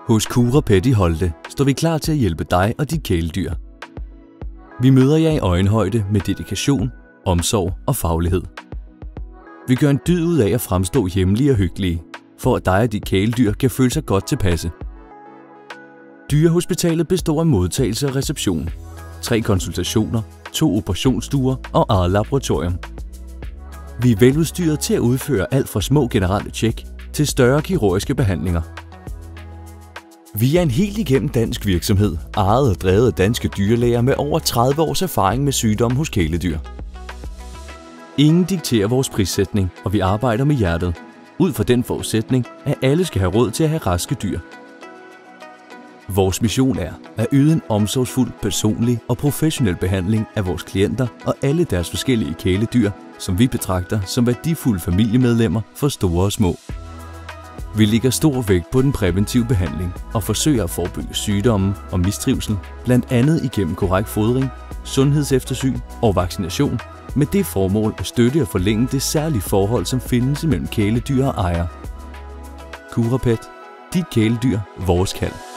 Hos CuraPet i Holte står vi klar til at hjælpe dig og dit kæledyr. Vi møder jer i øjenhøjde med dedikation, omsorg og faglighed. Vi gør en dyd ud af at fremstå hjemlige og hyggelige, for at dig og dit kæledyr kan føle sig godt tilpasse. Dyrehospitalet består af modtagelse og reception, 3 konsultationer, 2 operationsstuer og eget laboratorium. Vi er veludstyret til at udføre alt fra små generelle tjek til større kirurgiske behandlinger. Vi er en helt igennem dansk virksomhed, ejet og drevet af danske dyrlæger med over 30 års erfaring med sygdomme hos kæledyr. Ingen dikterer vores prissætning, og vi arbejder med hjertet, ud fra den forudsætning, at alle skal have råd til at have raske dyr. Vores mission er at yde en omsorgsfuld, personlig og professionel behandling af vores klienter og alle deres forskellige kæledyr, som vi betragter som værdifulde familiemedlemmer for store og små. Vi lægger stor vægt på den præventive behandling og forsøger at forebygge sygdomme og mistrivsel, blandt andet igennem korrekt fodring, sundhedseftersyn og vaccination, med det formål at støtte og forlænge det særlige forhold, som findes imellem kæledyr og ejer. CuraPet. Dit kæledyr, vores kald.